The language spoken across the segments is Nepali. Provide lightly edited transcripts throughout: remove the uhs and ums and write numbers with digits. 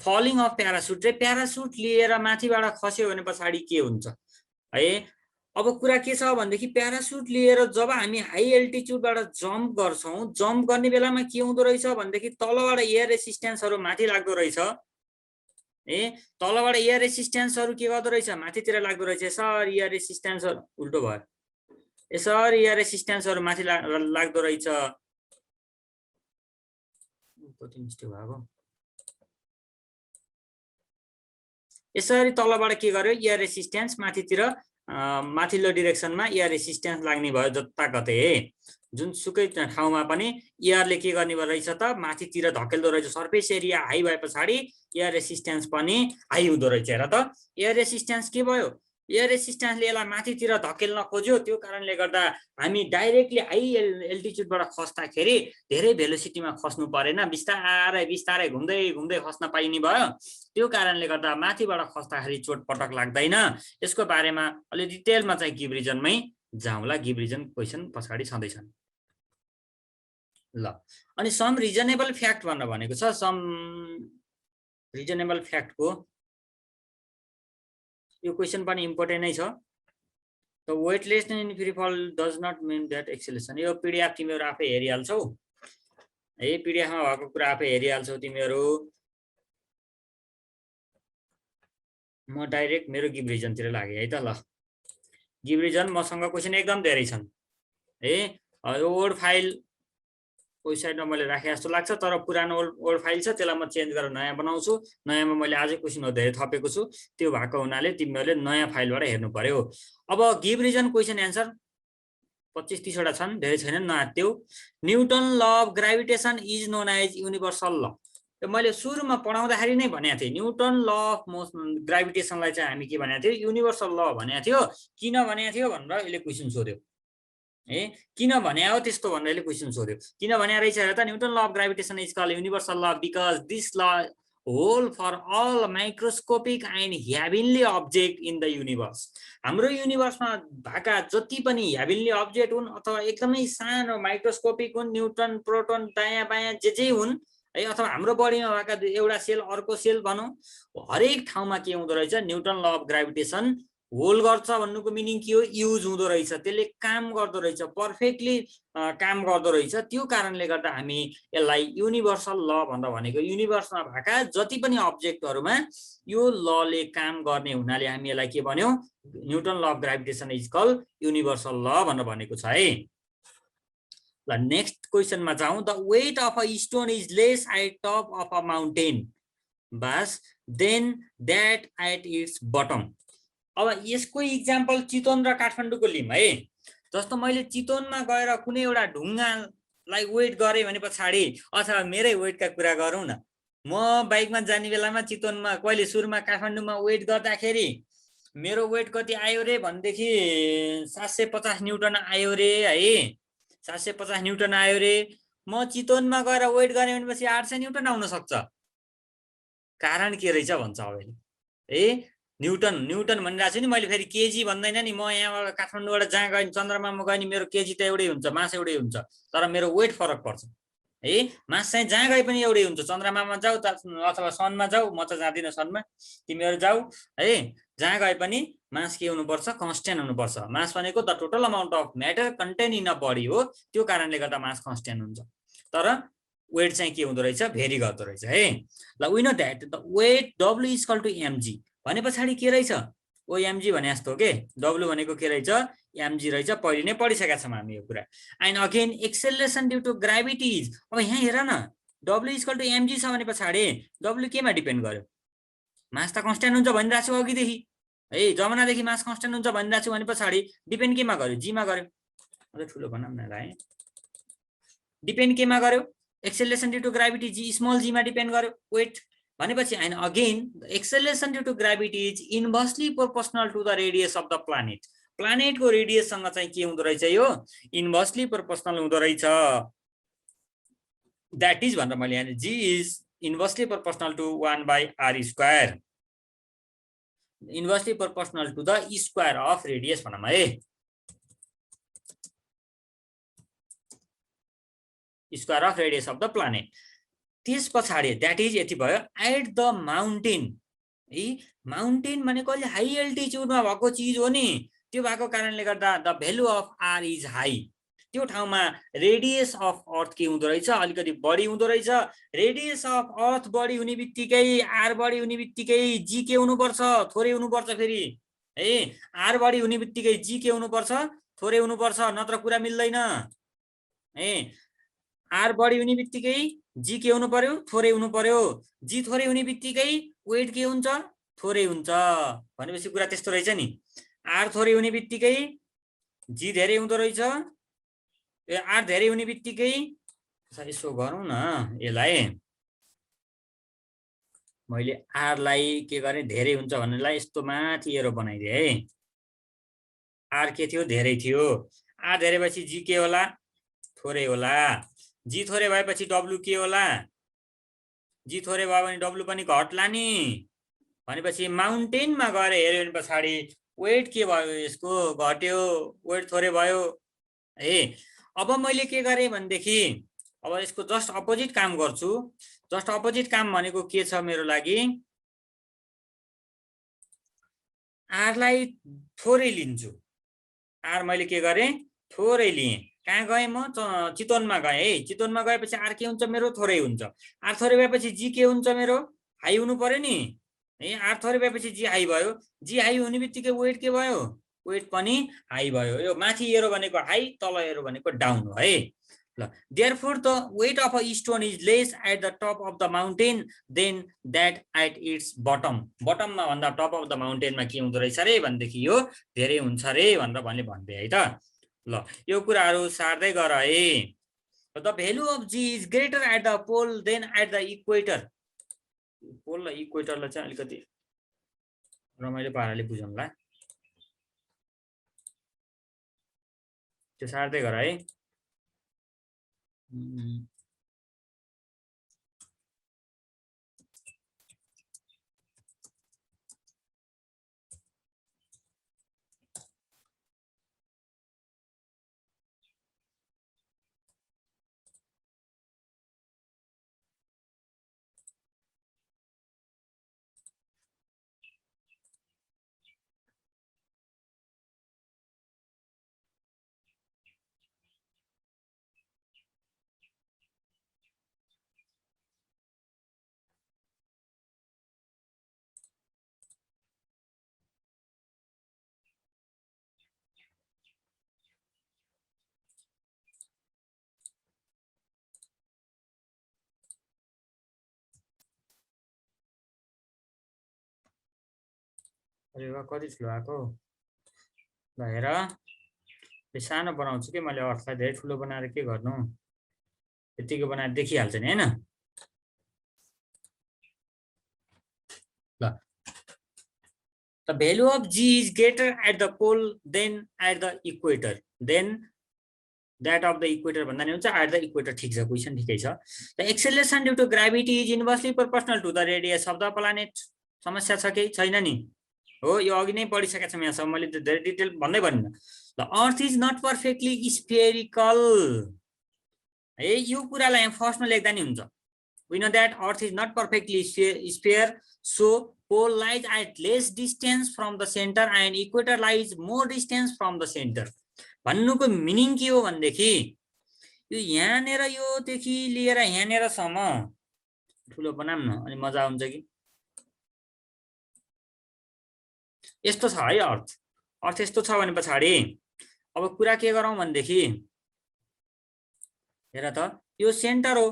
फलिङ अफ प्यारासुट चाहिँ प्यारासुट लिएर माथिबाट खस्यो भने पछाडि के हुन्छ है। अब कुरा के छ भनेदेखि प्यारासुट लिएर जब हामी हाई एल्टिट्युडबाट जम्प गर्छौं, जम्प गर्ने बेलामा के हुँदो रहेछ भनेदेखि तलबाट एयर रेसिस्टेन्सहरु माथि लाग्दो रहेछ। तलबाट एयर रेसिस्टेन्सहरु के गर्दो रहेछ, माथितिर लाग्दो रहेछ। यसरी एयर रेसिस्टेन्सहरु उल्टो भयो, यसरी एयर रेसिस्टेन्सहरु माथि लाग्दो रहेछ। कति मिस्टेक भयो। यसरी तलबाट के गर्यो, एयर रेसिस्टेन्स माथितिर माथिल्लो डिरेक्सनमा एयर रेसिस्टेन्स लाग्ने भयो जताकतै। जुनसुकै ठाउँमा पनि एयरले के गर्ने रहेछ त, माथितिर धकेल्दो रहेछ। सर्फेस एरिया हाई भए पछाडि एयर रेसिस्टेन्स पनि हाई हुँदो रहेछ। हेर त, एयर रेसिस्टेन्स के भयो, एयर रेसिस्टेन्सले यसलाई माथितिर धकेल्न खोज्यो। त्यो कारणले गर्दा हामी डाइरेक्टली हाई एल्टिट्युडबाट खस्दाखेरि धेरै भेलोसिटीमा खस्नु परेन, बिस्तारै बिस्तारै घुम्दै घुम्दै खस्न पाइने भयो। त्यो कारणले गर्दा माथिबाट खस्दाखेरि चोटपटक लाग्दैन। यसको बारेमा अलि डिटेलमा चाहिँ गिभ रिजनमै जाउँला। गिभ रिजन क्वेशन पछाडि छँदैछन् ल। अनि सम रिजनेबल फ्याक्ट भनेको छ। सम रिजनेबल फ्याक्टको यो क्वेशन पनि इम्पोर्टेन्ट नै छ। The weightlessness in free fall does not mean that acceleration. यो पीडीएफ तिमीहरु आफै हेरिहाल्छौ है, पीडीएफमा भएको कुरा आफै हेरिहाल्छौ तिमीहरु। म डाइरेक्ट मेरो गिभ रिजनतिर लागे है त ल। गिभ रिजन मसँग क्वेशन एकदम धेरै छन् है। यो वर्ड फाइल वेबसाइटमा मैले राखे जस्तो लाग्छ, तर पुरानो वर्ड फाइल छ, त्यसलाई म चेन्ज गरेर नयाँ बनाउँछु। नयाँमा मैले आजै क्वेशनहरु धेरै थपेको छु, त्यो भएको हुनाले तिमीहरुले नयाँ फाइलबाट हेर्नु पर्यो। अब गिभ रिजन क्वेशन एन्सर 25-30 वटा छन्, धेरै छैनन्, नआत्तेउ। Newton law of gravitation is known as universal law. मैले सुरुमा पढाउँदाखेरि नै भनेको थिएँ, न्युटन ल अफ ग्राभिटेसनलाई चाहिँ हामी के भनेको थियो, युनिभर्सल ल भनेको थियो। किन भनेको थियो भनेर यसले क्वेशन सोध्यो है। किन भने हो त्यस्तो भनेर यसले क्वेशन सोध्यो। किन भने रहेछ हेर त, Newton law of gravitation is called universal law because this law hold for all microscopic and heavenly object in the universe. हाम्रो युनिभर्समा भएका जति पनि हेभिनली अब्जेक्ट हुन् अथवा एकदमै सानो माइक्रोस्कोपिक हुन्, न्युट्रन प्रोटोन दायाँ बायाँ जे हुन् है, अथवा हाम्रो बडीमा भएका एउटा सेल अर्को सेल भनौँ, हरेक ठाउँमा के हुँदो रहेछ, newton law of gravitation whole गर्छ भन्नुको मिनिङ के हो, युज हुँदो रहेछ, त्यसले काम गर्दो रहेछ, पर्फेक्टली काम गर्दो रहेछ। त्यो कारणले गर्दा हामी यसलाई युनिभर्सल ल भनेर भनेको। युनिभर्समा भएका जति पनि अब्जेक्टहरुमा यो लले काम गर्ने हुनाले हामी यसलाई के भन्यौ, Newton law of gravitation is called universal law भनेर भनेको छ है। ल नेक्स्ट क्वेशनमा जाउँ। The weight of a stone is less at top of a mountain बस than that at its bottom. अब यसको इक्जाम्पल चितवन र काठमाडौँको लिम है। जस्तो मैले चितवनमा गएर कुनै एउटा ढुङ्गालाई वेट गरेँ भने पछाडि, अथवा मेरै वेटका कुरा गरौँ न, म बाइकमा जाने बेलामा चितवनमा कहिले सुरुमा काठमाडौँमा वेट गर्दाखेरि मेरो वेट कति आयो रे भनेदेखि 750 न्युटन आयो रे है। 750 न्युटन आयो रे। म चितवनमा गएर वेट गरेँ भनेपछि 800 न्युटन आउन सक्छ। कारण के रहेछ भन्छ अब है। न्युटन न्युटन भनिरहेको छु नि मैले, फेरि केजी भन्दैन नि। म यहाँबाट काठमाडौँबाट जहाँ गएँ, चन्द्रमामा गएँ नि, मेरो केजी त एउटै हुन्छ, मास एउटै हुन्छ, तर मेरो वेट फरक पर्छ है। मास चाहिँ जहाँ गए पनि एउटै हुन्छ। चन्द्रमामा जाऊ अथवा सनमा जाऊ, म त जाँदिनँ सनमा, तिमीहरू जाऊ है, जहाँ गए पनि मास के हुनुपर्छ, कन्स्ट्यान्ट हुनुपर्छ। मास भनेको the total amount of matter contain in a body हो। त्यो कारणले गर्दा मास कन्स्ट्यान्ट हुन्छ, तर वेट चाहिँ के हुँदो रहेछ, भेरी गर्दो रहेछ है। ल we know that the weight W is equal to mg भने पछाडि के रहेछ, ओ mg भने जस्तो हो के। W भनेको के रहेछ, mg रहेछ। पहिले नै पढिसकेका छौँ हामी यो कुरा। And again acceleration due to gravity is. अब यहाँ हेर न, W is equal to mg छ भने पछाडि W केमा डिपेन्ड गर्यो, मास त कन्स्ट्यान्ट हुन्छ भनिरहेको छु अघिदेखि है। जमानादेखि मास कन्स्ट्यान्ट हुन्छ भनिरहेको छु भने पछाडि डिपेन्ड केमा गर्यो, जी मा गर्यो। अझ ठुलो भनौँ न है, डिपेन्ड केमा गर्यो, acceleration due to gravity g small g मा डिपेन्ड गर्यो वेट भनेपछि। And again acceleration due to gravity is inversely proportional to the radius of the planet. प्लानेटको रेडियससँग चाहिँ के हुँदो रहेछ, यो इन्भर्सली प्रोपोर्सनल हुँदो रहेछ। द्याट इज भनेर मैले यहाँ g is inversely proportional to 1/r², inversely proportional to the square of radius भनौँ है, square of radius of the planet. त्यस पछाडि द्याट इज यति भयो एट द माउन्टेन है माउन्टेन भनेको अलि हाई एल्टिट्युडमा भएको चिज हो नि त्यो भएको कारणले गर्दा the value of R is high त्यो ठाउँमा रेडियस अफ अर्थ के हुँदो रहेछ अलिकति बढी हुँदो रहेछ रेडियस अफ अर्थ बढी हुने बित्तिकै आर बढी हुने बित्तिकै जी के हुनुपर्छ थोरै हुनुपर्छ फेरि है आर बढी हुने बित्तिकै जी के हुनुपर्छ थोरै हुनुपर्छ नत्र कुरा मिल्दैन है आर बढी हुने बित्तिकै जी के हुनु पर्यो थोरै हुनु पर्यो जी थोरै हुने बित्तिकै वेट के हुन्छ थोरै हुन्छ भनेपछि कुरा त्यस्तो रहेछ नि आर थोरै हुने बित्तिकै जी धेरै हुँदो रहेछ आर धेरै हुने बित्तिकै यसो गरौँ न यसलाई मैले आरलाई के गरेँ धेरै हुन्छ भन्नेलाई यस्तो माथि एरो बनाइदिएँ है आर के थियो धेरै थियो आर धेरै भएपछि जी के होला थोरै होला जी थोरै भएपछि डब्लु के होला जी थोरै भयो भने डब्लु पनि घट्ला नि भनेपछि माउन्टेनमा गएर हेर्यो भने पछाडि वेट के भयो यसको घट्यो वेट थोरै भयो है अब मैले के गरेँ भनेदेखि अब यसको जस्ट अपोजिट काम गर्छु जस्ट अपोजिट काम भनेको के छ मेरो लागि आरलाई थोरै लिन्छु आर मैले के गरेँ थोरै लिएँ कहाँ गएँ म चितवनमा गएँ है चितवनमा गएपछि आर के हुन्छ मेरो थोरै हुन्छ आर थोरै भएपछि जी के हुन्छ मेरो हाई हुनु पर्यो नि है आर थोरै भएपछि जी हाई भयो जी हाई हुने बित्तिकै वेट के भयो वेट पनि हाई भयो यो माथि एरो भनेको हाई तल एरो भनेको डाउन हो है ल therefore the weight of a stone is less at the top of the mountain than that at its bottom बटममा भन्दा टप अफ द माउन्टेनमा के हुँदो रहेछ रे भनेदेखि यो धेरै हुन्छ रे भनेर मैले भन्थे है त ल यो कुराहरू सार्दै गर है the value of g is greater at the pole than at the equator pole र इक्वेटरलाई चाहिँ अलिकति रमाइलो पाराले बुझौँला त्यो सार्दै गर है अरे वाह कति ठुलो आएको ल हेर सानो बनाउँछु कि मैले अर्थलाई धेरै ठुलो बनाएर के गर्नु यतिकै बनाएर देखिहाल्छ नि हैन ल the value of g is greater at the pole than at the equator then that of the equator भन्दा नि हुन्छ at the equator ठीक छ क्वेशन ठिकै छ the acceleration due to gravity is inversely proportional to the radius of the planet समस्या छ कि छैन नि हो यो अघि नै पढिसकेको छ यहाँसम्म मैले धेरै डिटेल भन्दै भनिन the earth is not perfectly spherical है यो कुरालाई यहाँ फर्स्टमा लेख्दा नि हुन्छ we know that earth is not perfectly sphere so pole lies at less distance from the center and equator lies more distance from the center भन्नुको मिनिङ के हो भन्देखि यो यहाँनेर योदेखि लिएर यहाँनेरसम्म ठुलो बनाम न अनि मजा आउँछ कि यस्तो छ है अर्थ यस्तो छ भने पछाडी अब कुरा के गरौँ भन्देखि हेर त यो सेन्टर हो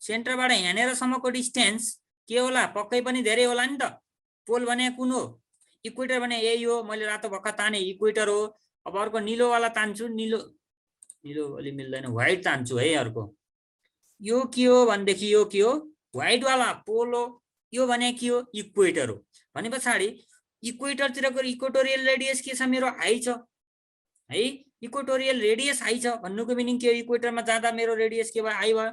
सेन्टरबाट यहाँनेरसम्मको डिस्टेन्स के होला पक्कै पनि धेरै होला नि त पोल भने कुन हो इक्वेटर भने यही हो मैले रातो भक्का ताने इक्वेटर हो अब अर्को नीलो वाला तान्छु नीलो अलि मिल्दैन व्हाइट तान्छु है अर्को यो के हो भन्देखि यो के हो व्हाइट वाला पोल हो यो भने के हो इक्वेटर हो भने पछाडी इक्वेटरतिरको इक्वेटोरियल रेडियस के छ मेरो हाई छ है इक्वेटोरियल रेडियस हाई छ भन्नुको मिनिङ के हो इक्वेटरमा जाँदा मेरो रेडियस के भयो हाई भयो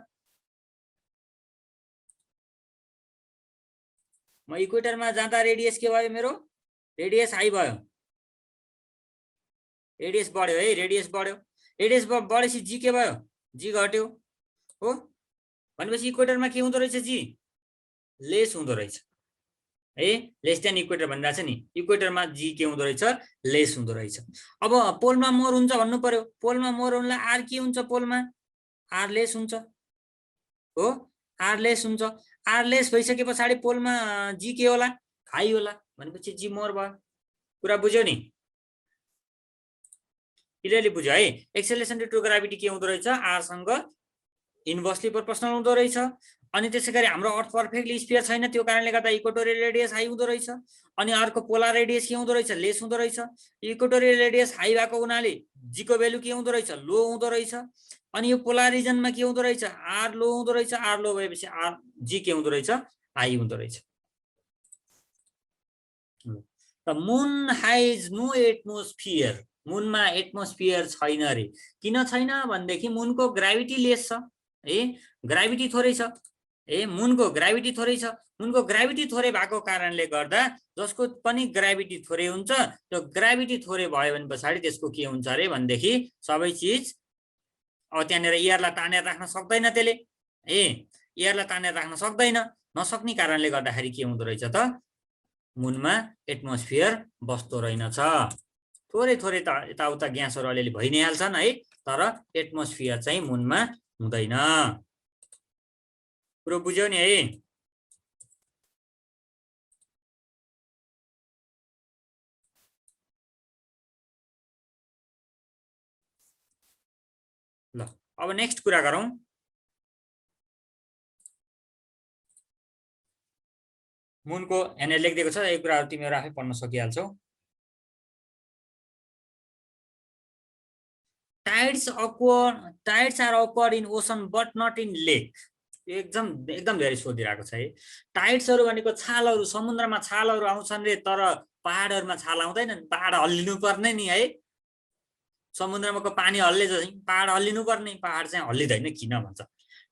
म इक्वेटरमा जाँदा रेडियस के भयो मेरो रेडियस हाई भयो रेडियस बढ्यो है रेडियस बढेपछि जी के भयो जी घट्यो हो भनेपछि इक्वेटरमा के हुँदो रहेछ जी, लेस हुँदो रहेछ है, लेस देन इक्वेटर भनिरहेको छ नि, इक्वेटरमा जी के हुँदो रहेछ, लेस हुँदो रहेछ। अब पोलमा मोर हुन्छ भन्नु पर्यो, पोलमा मोर हुनुलाई आर के हुन्छ, पोलमा आर लेस हुन्छ हो, आर लेस हुन्छ। आर लेस भइसके पछाडि पोलमा जी के होला, हाई होला, भनेपछि जी मोर भयो। कुरा बुझ्यो नि, क्लियरली बुझ्यो है। एक्सेलरेसन ड्यु टु ग्राभिटी के हुँदो रहेछ, आरसँग इन्भर्सली प्रोपोर्सनल हुँदो रहेछ। अनि त्यसै गरी हाम्रो अर्थ पर्फेक्टली स्फियर छैन, त्यो कारणले गर्दा इक्वेटोरियल रेडियस हाई हुँदो रहेछ। अनि अर्को पोलर रेडियस के हुँदो रहेछ, लेस हुँदो रहेछ। इक्वेटोरियल रेडियस हाई भएको हुनाले जी को भ्यालु के हुँदो रहेछ, लो हुँदो रहेछ। अनि यो पोलर रिजनमा के हुँदो रहेछ, आर लो हुँदो रहेछ। आर लो भएपछि आर जी के हुँदो रहेछ, हाई हुँदो रहेछ। The moon has no atmosphere, मुनमा एटमोस्फियर छैन रे। किन छैन भनेदेखि मुनको ग्राभिटी लेस छ है, ग्राभिटी थोरै छ ए, मुनको ग्राभिटी थोरै छ। मुनको ग्राभिटी थोरै भएको कारणले गर्दा जसको पनि ग्राभिटी थोरै हुन्छ, त्यो ग्राभिटी थोरै भयो भने पछाडि त्यसको के हुन्छ अरे भनेदेखि सबै चिज अब त्यहाँनिर एयरलाई तानेर राख्न सक्दैन त्यसले ए, एयरलाई तानेर राख्न सक्दैन। नसक्ने कारणले गर्दाखेरि के हुँदो रहेछ त, मुनमा एटमोस्फियर बस्दो रहेनछ। थोरै थोरै त यताउता ग्यासहरू अलिअलि भइ नै हाल्छन् है, तर एटमोस्फियर चाहिँ मुनमा हुँदैन। कुरो बुझ्यौ नि है। ल अब नेक्स्ट कुरा गरौँ। मुनको यहाँनिर लेखिदिएको छ, यो कुराहरू तिमीहरू आफै पढ्न सकिहाल्छौ। Tides are occurred in ocean but not in lake. एकदम एकदम धेरै सोधिरहेको छ है। टाइड्सहरू भनेको छालहरू, समुद्रमा छालहरू आउँछन् रे, तर पहाडहरूमा छाल आउँदैन। पहाड हल्लिनु पर्ने नि है, समुद्रमा पानी हल्ले जस्तै पहाड हल्लिनु पर्ने, पहाड चाहिँ हल्लिँदैन। किन भन्छ,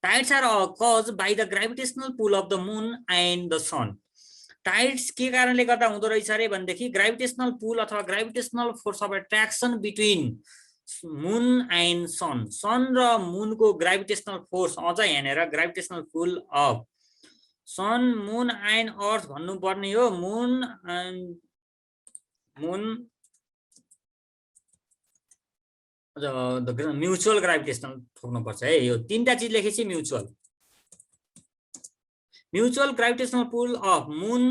tides are caused by the gravitational pull of the moon and the sun. Tides के कारणले गर्दा हुँदो रहेछ अरे भनेदेखि ग्राभिटेसनल पुल अथवा gravitational force of attraction between moon and sun, sun र मुनको ग्राभिटेसनल फोर्स, अझ यहाँनिर gravitational pull of sun moon and earth भन्नुपर्ने हो। Moon and moon mutual gravitational थोक्नुपर्छ है, यो तीनटा चिज लेखेपछि mutual, mutual gravitational pull of moon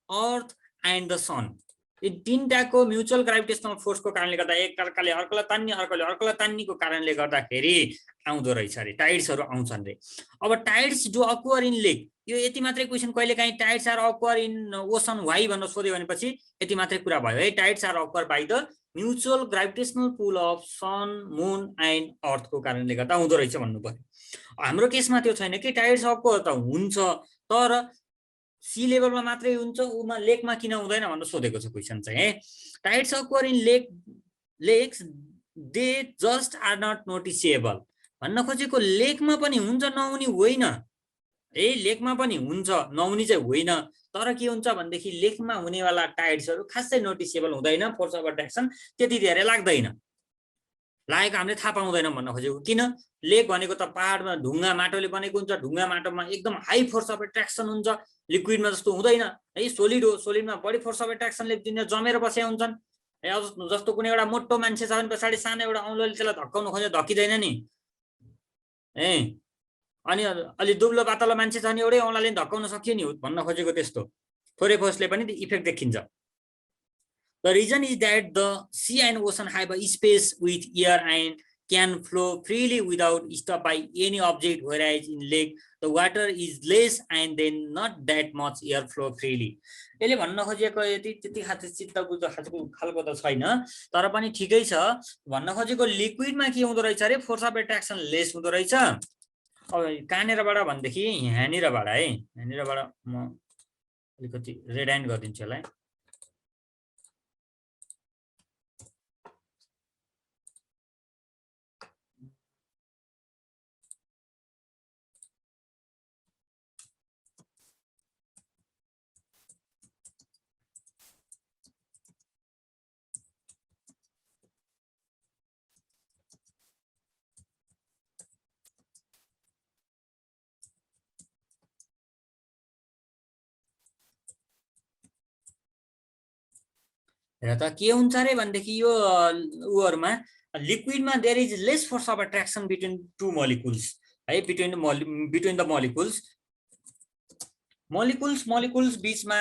earth and the sun. यो तीनटाको म्युचुअल ग्राभिटेसनल फोर्सको कारणले गर्दा एक अर्काले अर्कोलाई तान्ने, अर्कोले अर्कोलाई तान्नेको कारणले गर्दाखेरि आउँदो रहेछ अरे, टाइड्सहरू आउँछन् रे। अब tides do occur in lake, यो यति मात्रै क्वेसन कहिले काहीँ tides are occur in ocean why भनेर सोध्यो भनेपछि यति मात्रै कुरा भयो है। Tides are occur by the mutual gravitational pull of sun moon and अर्थको कारणले गर्दा हुँदो रहेछ भन्नु पर्यो। हाम्रो केसमा त्यो छैन कि, टाइड्स अक्वर त हुन्छ तर सी लेभलमा मात्रै हुन्छ, उमा लेकमा किन हुँदैन भनेर सोधेको छ क्वेसन चाहिँ है। Tides occur in lakes they just are not noticeable भन्न खोजेको, लेकमा पनि हुन्छ नहुने होइन है, लेकमा पनि हुन्छ नहुने चाहिँ होइन, तर के हुन्छ भनेदेखि लेकमा हुनेवाला टाइड्सहरू खासै नोटिसेबल हुँदैन, फोर्स अफ एट्र्याक्सन त्यति धेरै लाग्दैन, लागेको हामीले थाहा पाउँदैनौँ भन्न खोजेको। किन, लेक भनेको त पहाडमा ढुङ्गा माटोले बनेको हुन्छ, ढुङ्गा माटोमा एकदम हाई फोर्स अफ एट्र्याक्सन हुन्छ, लिक्विडमा जस्तो हुँदैन है, सोलिड हो, सोलिडमा बढी फोर्स अफ एट्र्याक्सनले दुनियाँ जमेर बसेका हुन्छन् है। जस्तो कुनै एउटा मोटो मान्छे छ भने पछाडि सानो एउटा औँलोले त्यसलाई धक्काउनु खोज्दा धक्किँदैन नि है, अनि अलि दुब्लो पातलो मान्छे छ भने एउटै औँलाले धक्काउन सक्यो नि, भन्न खोजेको त्यस्तो थोरै फोर्सले पनि इफेक्ट देखिन्छ। The reason is that the sea and ocean have a space with air and can flow freely without stopped by any object, whereas in lake the water is less and then not that much air flow freely. यसले भन्न खोजेको यति त्यति खालको चित्त बुझ्दो खालको त छैन, तर पनि ठिकै छ। भन्न खोजेको लिक्विडमा के हुँदो रहेछ अरे, फोर्स अफ एट्र्याक्सन लेस हुँदो रहेछ। अब कहाँनिरबाट भनेदेखि यहाँनिरबाट है, यहाँनिरबाट म अलिकति रेड एन्ड गरिदिन्छु यसलाई। हेर त के हुन्छ रे भनेदेखि यो उहरुमा लिक्विडमा there is less force of attraction between two molecules है, बिट्विन द मोलिकुल्स बीचमा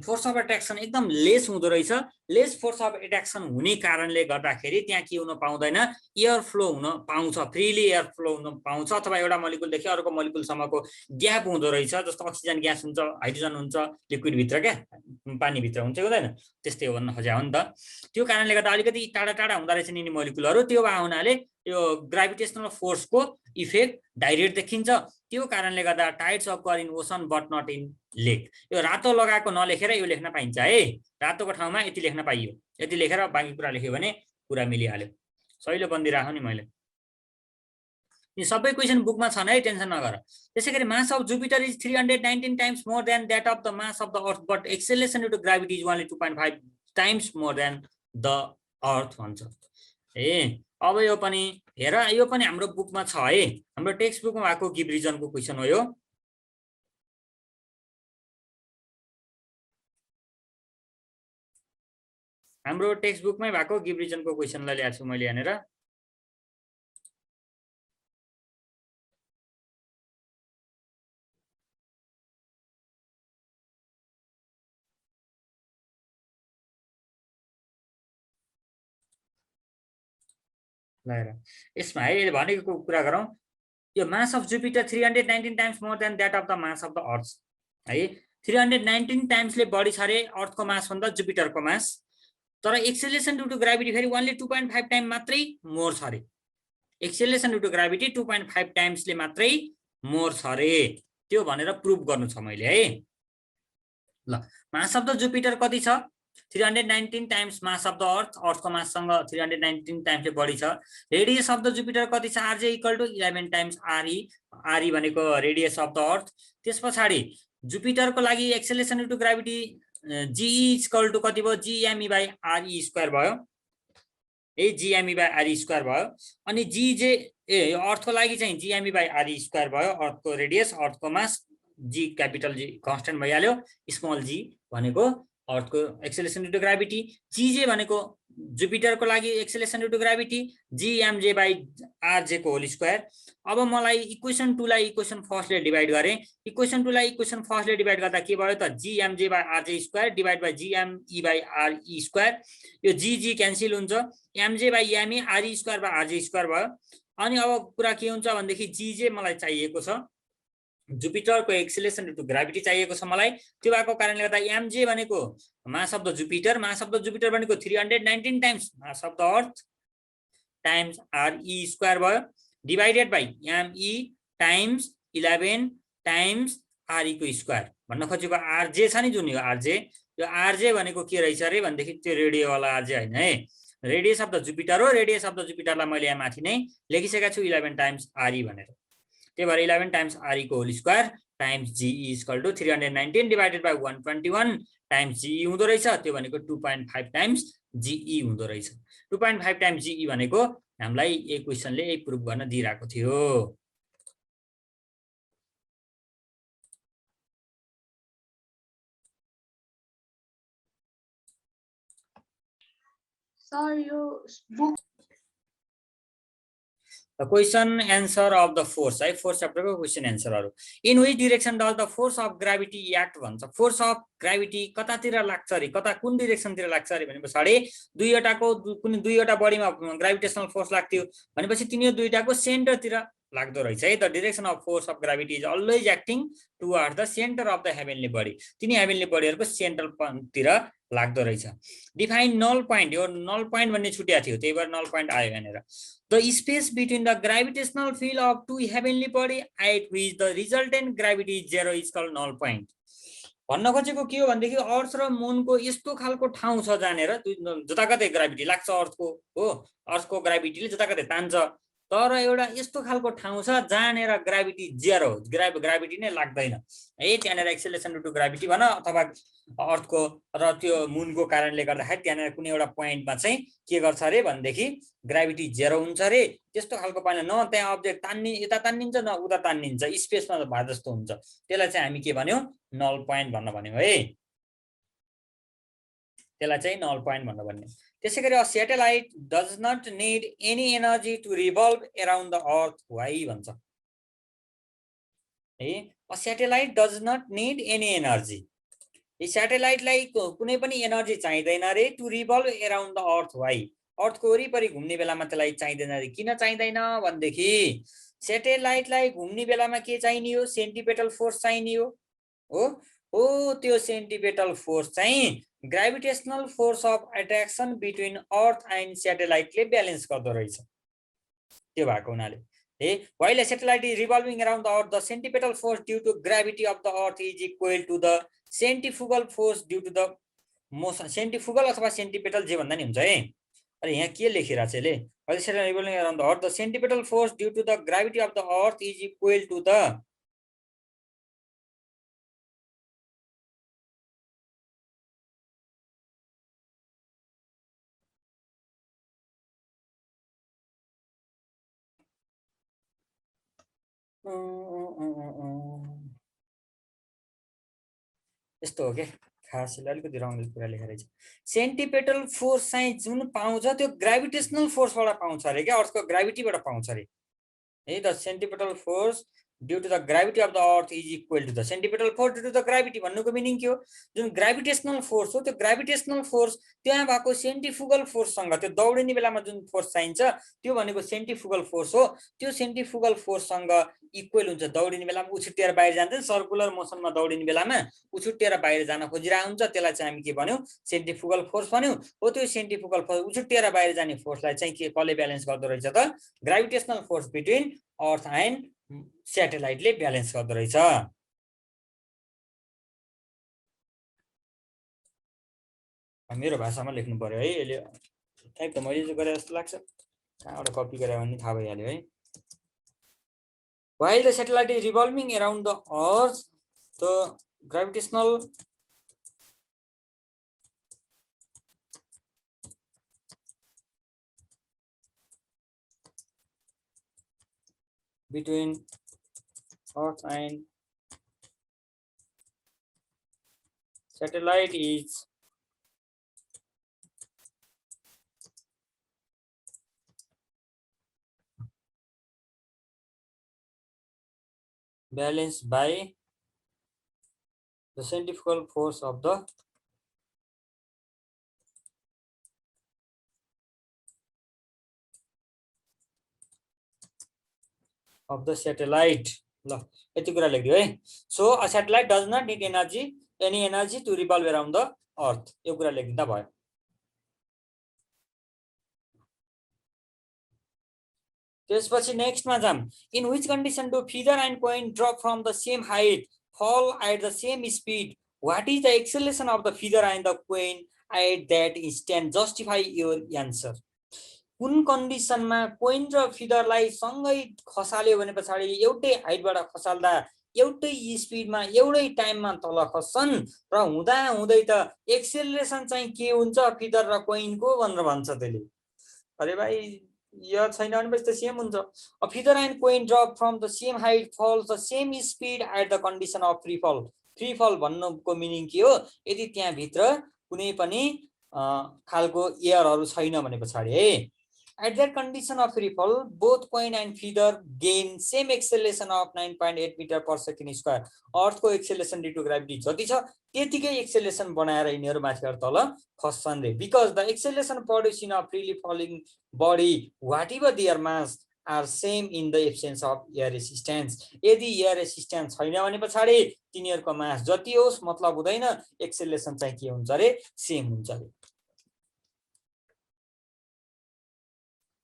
फोर्स अफ एट्र्याक्सन एकदम लेस हुँदो रहेछ। लेस फोर्स अफ एट्र्याक्सन हुने कारणले गर्दाखेरि त्यहाँ के हुन पाउँदैन, एयर फ्लो हुन पाउँछ, फ्रीली एयर फ्लो हुन पाउँछ, अथवा एउटा मोलिकुलदेखि अर्को मोलिकुलसम्मको ग्याप हुँदो रहेछ। जस्तो अक्सिजन ग्यास हुन्छ, हाइड्रोजन हुन्छ लिक्विड भित्र, क्या पानीभित्र हुन्छ हुँदैन, त्यस्तै हो भन्न खोजे हो नि त। त्यो कारणले गर्दा अलिकति टाढा टाढा हुँदो रहेछ नि मोलिकुलहरू, त्यो भए हुनाले यो ग्राभिटेसनल फोर्सको इफेक्ट डाइरेक्ट देखिन्छ। त्यो कारणले गर्दा tides occur in ocean but not in lake. यो रातो लगाएको नलेखेर यो लेख्न पाइन्छ है, रातोको ठाउँमा यति लेख्न पाइयो, यति लेखेर बाँकी कुरा लेख्यो भने कुरा मिलिहाल्यो। सहिलो बन्दिराख्नु नि मैले, यी सबै क्वेसन बुकमा छन् है, टेन्सन नगर। त्यसैगरी mass of Jupiter is 319 times more than that of the mass of the earth but acceleration due to gravity is only 2.5 times more than the earth भन्छ। अब यो पनि हेर, यो पनि हाम्रो बुकमा छ है, हाम्रो टेक्स्ट बुकमा भएको गिभ रिजनको क्वेसन हो यो। हाम्रो टेक्स्ट बुकमै भएको गिभ रिजनको क्वेसनलाई ल्याएको छु मैले यहाँनिर। यसमा है भनेको कुरा गरौँ, यो मास of Jupiter 319 times more than that of the mass of the अर्थ है। 319 टाइम्सले बढी छ अरे अर्थको मास भन्दा जुपिटरको मास, तर एक्सेलेरेसन ड्यू टु ग्राभिटी फेरि ओन्ली 2.5 टाइम मात्रै मोर छ अरे। एक्सेलेरेसन ड्यू टु ग्राभिटी 2.5 टाइम्सले मात्रै मोर छ अरे, त्यो भनेर प्रुभ गर्नु छ मैले है। ल मास अफ द जुपिटर कति छ, 319 टाइम्स मास अफ द अर्थ, अर्थको माससँग 319 टाइम्सले बढी छ। रेडियस अफ द जुपिटर कति छ, RJ equal to 11 times RE, RE भनेको रेडियस अफ द अर्थ। त्यस पछाडि जुपिटरको लागि acceleration due to gravity GE equal to कति भयो, जीएमई बाई आरई स्क्वायर भयो, जीएमई बाई आरई स्क्वायर भयो। अनि जीजे अर्थको लागि चाहिँ जीएमई बाई आरई स्क्वायर भयो, अर्थको रेडियस, अर्थको मास, जी क्यापिटल जी कन्स्टेन्ट भइहाल्यो, स्मल जी भनेको अर्थको एक्सेलेरेसन ड्यू टु ग्राभिटी, जीजे भनेको जुपिटरको लागि acceleration due to gravity, g m j by r j को होल स्क्वायर। अब मलाई इक्वेसन 2 लाई इक्वेसन फर्स्टले डिभाइड गरेँ, इक्वेसन 2 लाई इक्वेसन फर्स्टले डिभाइड गर्दा के भयो त, g m j by r j square divide by g m e by R E square. यो जी क्यान्सल हुन्छ, m j by m e r e square by r j square भयो। अनि अब कुरा के हुन्छ भनेदेखि जीजे मलाई चाहिएको छ, जुपिटरको एक्सेलेरेसन ड्यू टु ग्राभिटी चाहिएको छ मलाई। त्यो भएको कारणले गर्दा एमजे भनेको mass of the Jupiter, mass of the Jupiter भनेको 319 times mass of the earth times r e square भयो, divided by m e times 11 times आरई को स्क्वायर भन्न खोजेको। आरजे छ नि जुन यो आरजे, यो आरजे भनेको के रहेछ अरे भनेदेखि त्यो रेडियोवाला आरजे होइन है, रेडियस अफ द जुपिटर हो। रेडियस अफ द जुपिटरलाई मैले यहाँ माथि नै लेखिसकेको छु 11 टाइम्स आरई भनेर। त्यही भएर 11 टाइम्स आरई को whole square times GE equal to 319 divided by 121 times GE हुँदो रहेछ, त्यो भनेको 2.5 टाइम्स जीई हुँदो रहेछ। 2.5 टाइम्स जीई भनेको हामीलाई यही क्वेसनले यही प्रुभ गर्न दिइरहेको थियो। सर यो book question answer of the force है, फोर्स च्याप्टरको क्वेसन एन्सरहरू। In which direction does the force of gravity act भन्छ। फोर्स अफ ग्राभिटी कतातिर लाग्छ अरे, कता कुन डिरेक्सनतिर लाग्छ अरे भने पछाडि दुईवटाको कुनै दुईवटा बडीमा ग्राभिटेसनल फोर्स लाग्थ्यो भनेपछि तिनीहरू दुईटाको सेन्टरतिर लाग्दो रहेछ है। The direction of force of gravity is always acting toward the centre of the heavenly body, तिनी हेभेनली बडीहरूको सेन्टरतिर लाग्दो रहेछ। डिफाइन नल पोइन्ट, यो नल पोइन्ट भन्ने छुट्याएको थियो त्यही भएर नल पोइन्ट आयो यहाँनिर। The space between the gravitational field of two heavenly body at which the resultant gravity is 0 is called null point। भन्न खोजेको के हो भनेदेखि अर्थ र मुनको यस्तो खालको ठाउँ छ जहाँनिर जताकतै ग्राभिटी लाग्छ अर्थको हो, अर्थको ग्राभिटीले जताकतै तान्छ, तर एउटा यस्तो खालको ठाउँ छ जहाँनिर ग्राभिटी 0 हो, ग्राभिटी नै लाग्दैन है। त्यहाँनिर एक्सेलेरेसन ड्यू टु ग्राभिटी भन अथवा अर्थको र त्यो मुनको कारणले गर्दाखेरि त्यहाँनिर कुनै एउटा पोइन्टमा चाहिँ के गर्छ अरे भनेदेखि ग्राभिटी 0 हुन्छ अरे। त्यस्तो खालको पाइन्छ, न त्यहाँ अब्जेक्ट यता तान्निन्छ न उता तान्निन्छ, स्पेसमा भए जस्तो हुन्छ, त्यसलाई चाहिँ हामी के भन्यौँ, नल पोइन्ट भन्न भन्यौँ है। त्यसलाई चाहिँ नल पोइन्ट भनेर भन्ने। त्यसैगरी a satellite does not need any energy to revolve around the earth why भन्छ है। A satellite does not need any energy, यो स्याटेलाइटलाई कुनै पनि एनर्जी चाहिँदैन रे to revolve around the earth why, अर्थको वरिपरि घुम्ने बेलामा त्यसलाई चाहिँदैन रे। किन चाहिँदैन भनेदेखि स्याटेलाइटलाई घुम्ने बेलामा के चाहिने हो, सेन्टिपिटल फोर्स चाहिने हो त्यो सेन्टिपिटल फोर्स चाहिँ gravitational force of attraction between earth and स्याटेलाइटले ब्यालेन्स गर्दो रहेछ। त्यो भएको हुनाले while a satellite is revolving around the earth, the centripetal force due to gravity of the earth is equal to the centrifugal force due to the motion. Centrifugal अथवा centripetal जे भन्दा नि हुन्छ है। अरे यहाँ के लेखिरा छ ले, while a satellite revolving around the earth, the centripetal force due to the gravity of the earth is equal to the यस्तो हो के खासैले अलिकति रङले कुरा लेखेर छ। सेन्टिपेटल फोर्स चाहिँ जुन पाउँछ त्यो ग्राभिटेशनल फोर्सबाट पाउँछ अरे क्या, अर्थको ग्राभिटीबाट पाउँछ अरे है। The सेन्टिपेटल force due to the gravity of the earth is equal to the सेन्टिपेटल force due to the gravity भन्नुको मिनिङ के हो, जुन ग्राभिटेशनल फोर्स हो त्यो ग्राभिटेशनल फोर्स त्यहाँ भएको सेन्ट्रिफुगल फोर्ससँग, त्यो दौडिने बेलामा जुन फोर्स चाहिन्छ त्यो भनेको सेन्ट्रिफुगल फोर्स हो, त्यो सेन्ट्रिफुगल फोर्ससँग इक्वल हुन्छ। दौडिने बेलामा उछुट्टिएर बाहिर जान्छ नि, सर्कुलर मोसनमा दौडिने बेलामा उछुट्टिएर बाहिर जान खोजिरहेको हुन्छ, त्यसलाई चाहिँ हामी के भन्यौँ, सेन्ट्रिफुगल फोर्स भन्यौँ हो। त्यो सेन्ट्रिफुगल फोर्स उछुट्टिएर बाहिर जाने फोर्सलाई चाहिँ के कसले ब्यालेन्स गर्दो रहेछ त, gravitational force between earth and स्याटेलाइटले ब्यालेन्स गर्दो रहेछ। मेरो भाषामा लेख्नु पर्यो है, यसले टाइप त मैले चाहिँ गरे जस्तो लाग्छ, कहाँबाट कपी गरे भने थाहा भइहाल्यो है। While the satellite is revolving around the earth, the gravitational between earth and satellite is balanced by the centrifugal force of the satellite. ल यति कुरा लेख्दियो है। So a satellite does not need any energy to revolve around the earth, यो कुरा लेखिदिँदा भयो। त्यसपछि नेक्स्टमा जाम। In which condition do feather and coin drop from the same height fall at the same speed, what is the acceleration of the feather and the coin at that instant? Justify your answer. कुन कन्डिसनमा कोइन र फिदरलाई सँगै खसाल्यो भने पछाडि एउटै हाइटबाट खसाल्दा एउटै स्पिडमा एउटै टाइममा तल खस्छन् र हुँदा हुँदै त एक्सेलरेसन चाहिँ के हुन्छ फिदर र कोइनको भनेर भन्छ त्यसले। अरे भाइ यो छैन भने पछि त सेम हुन्छ। A feather and coin drop from the same height falls the same speed at the condition of free फल। फ्री फल भन्नुको मिनिङ के हो, यदि त्यहाँ भित्र कुनै पनि खालको एयरहरु छैन भने पछाडि है, at that condition of free fall both coin and feather gain same acceleration of 9.8 meter per second square. अर्थ को एक्सेलरेसन ड्यू टु ग्राभिटी जति छ त्यतिकै एक्सेलरेसन बनाएर यिनीहरु माथिबाट तल खस्छन् रे। Because the acceleration produce in a freely falling body whatever their mass are same in the absence of air resistance. यदि एयर रेसिस्टेन्स छैन भने पछाडि तिनीहरुको मास जति होस् मतलब हुँदैन, एक्सेलरेसन चाहिँ के हुन्छ रे, सेम हुन्छ रे।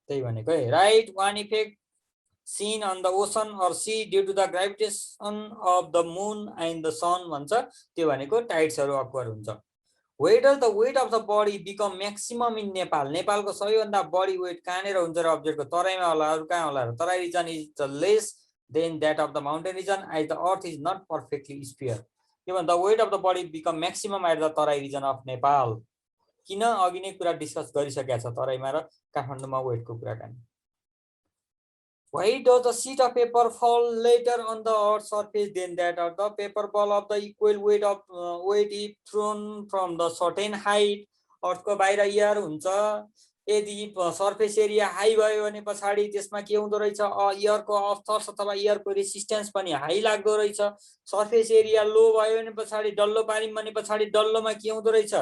त्यही भनेको है। Right one effect seen on the ocean or sea due to the gravitation of the moon and the sun भन्छ, त्यो भनेको टाइड्सहरु अक्वर हुन्छ। Where does the weight of the body become maximum in Nepal? नेपालको सबैभन्दा बढी वेट कहाँनेर हुन्छ र अब्जेक्टको तराईमा होला, अरु कहाँ होला र? Terai region is the less than that of the mountain region as the earth is not perfectly sphere. के भन्छ, the weight of the body become maximum at the Terai region of Nepal. किन अघि नै कुरा डिस्कस गरिसकेको छ तराईमा र काठमाडौँमा वेटको कुराकानी। Why does the sheet of paper fall later on the earth's surface than that of the paper ball of the equal weight if thrown from the certain height अर्थको बाहिर एयर हुन्छ। यदि सर्फेस एरिया हाई भयो भने पछाडि त्यसमा के हुँदो रहेछ, एयरको अर्थर्स अथवा एयरको रेसिस्टेन्स पनि हाई लाग्दो रहेछ। सर्फेस एरिया लो भयो भने पछाडि डल्लो पार्यौँ भने पछाडि डल्लोमा के हुँदो रहेछ,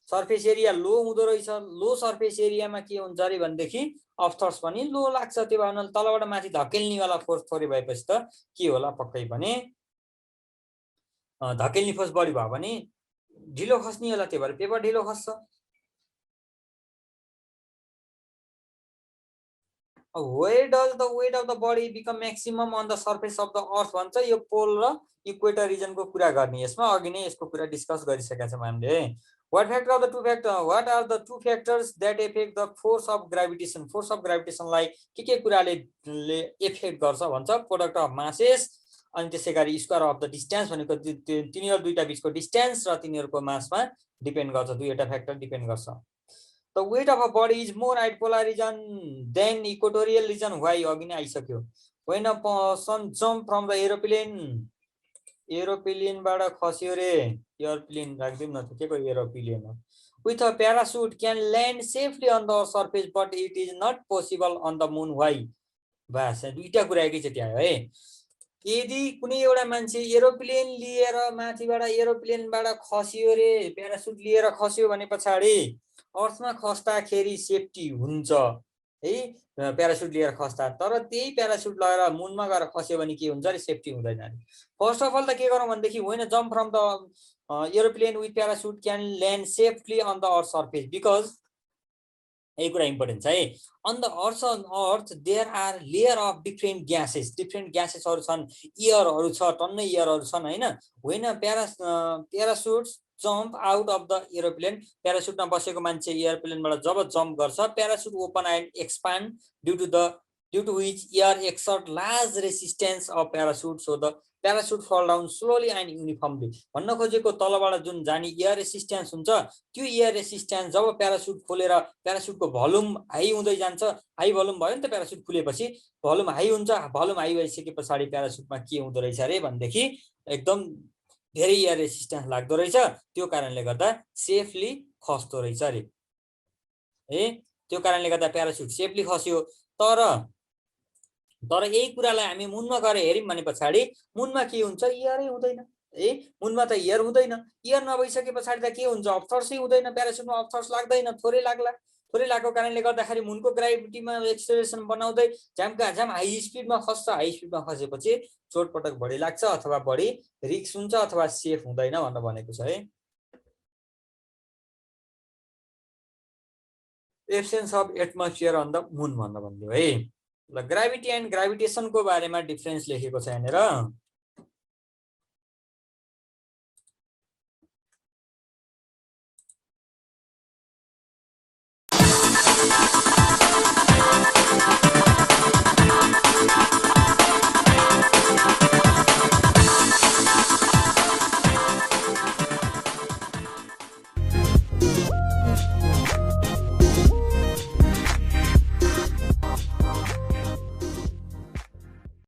सर्फेस एरिया लो हुँदो रहेछ। लो सर्फेस एरियामा के हुन्छ अरे भनेदेखि अर्थर्स पनि लो लाग्छ। त्यो भएर तलबाट माथि धकेल्नेवाला फोर्स थोरै भएपछि त के होला, पक्कै पनि धकेल्ने फोर्स बढी भयो भने ढिलो खस्ने होला, त्यो भएर पेपर ढिलो खस्छ। Where does the weight of the body become maximum on the surface of the earth भन्छ। यो पोल र इक्वेटर रिजनको कुरा गर्ने, यसमा अघि नै यसको कुरा डिस्कस गरिसकेका छौँ हामीले। What are the two factors that affect the force of gravitation? Force of gravitation लाई के कुराले एफेक्ट गर्छ भन्छ, प्रोडक्ट अफ मासेस अनि त्यसै गरी स्क्वायर अफ द डिस्टेन्स भनेको तिनीहरु दुईटा बीचको डिस्टेन्स र तिनीहरुको मासमा डिपेन्ड गर्छ, दुईटा फ्याक्टर डिपेन्ड गर्छ। The weight of a body is more at polar region than equatorial region. Why? अघि नै आइसक्यो। When a person jump from the aeroplane, बाट खस्यो रे, एयरप्लेन राख्दिउँ न त, के को एयरोप्लेन हो, with a parachute can land safely on the surface but it is not possible on the moon. Why? बस दुईटा कुरा एकैचोटि आयो है। यदि कुनै एउटा मान्छे एरोप्लेन लिएर माथिबाट एरोप्लेनबाट खस्यो रे, प्यारासुट लिएर खस्यो भने पछाडि अर्थमा खस्दाखेरि सेफ्टी हुन्छ है, प्यारासुट लिएर खस्दा। तर त्यही प्यारासुट लगाएर मुनमा गएर खस्यो भने के हुन्छ रे, सेफ्टी हुँदैन। फर्स्ट अफ अल त के गरौँ भनेदेखि when jump from the aeroplane with parachute can land safely on the earth surface, because यही कुरा इम्पोर्टेन्ट छ है। On the earth there are layer of different ग्यासेसहरू छन्, एयरहरू छ, टन्नै एयरहरू छन् हैन। When parachutes jump out of the aeroplane, प्यारासुटमा बसेको मान्छे एयरप्लेनबाट जब जम्प गर्छ, parachute open and expand due to which air exert large resistance of parachute, so the parachute फल डाउन स्लोली एन्ड युनिफर्मली। भन्न खोजेको तलबाट जुन जाने एयर रेसिस्टेन्स हुन्छ, त्यो एयर रेसिस्टेन्स जब प्यारासुट खोलेर प्यारासुटको भोल्युम हाई हुँदै जान्छ, हाई भोल्युम भयो नि त प्यारासुट खुलेपछि, भोल्युम हाई हुन्छ, भोल्युम हाई भइसके पछाडि प्यारासुटमा के हुँदो रहेछ अरे भनेदेखि एकदम धेरै एयर रेसिस्टेन्स लाग्दो रहेछ। त्यो कारणले गर्दा सेफली खस्दो रहेछ अरे है। त्यो कारणले गर्दा प्यारासुट सेफली खस्यो। तर यही कुरालाई हामी मुनमा गएर हेर्यौं भने पछाडि मुनमा के हुन्छ, एयरै हुँदैन है। मुनमा त एयर हुँदैन, एयर नभइसके पछाडि त के हुन्छ, अर्थर्सै हुँदैन, प्यारासुटमा अर्थर्स लाग्दैन, थोरै लागेको कारणले गर्दाखेरि मुनको ग्राभिटीमा एक्सेलरेसन बनाउँदै झ्याम हाई स्पिडमा खस्छ। हाई स्पिडमा खसेपछि चोटपटक बढी लाग्छ अथवा बढी रिस्क हुन्छ अथवा सेफ हुँदैन भनेर भनेको छ है। Absence of atmosphere on the moon भनेर भनिदियो है। ल ग्राभिटी एन्ड ग्राभिटेसनको बारेमा डिफरेन्स लेखेको छ यहाँनिर।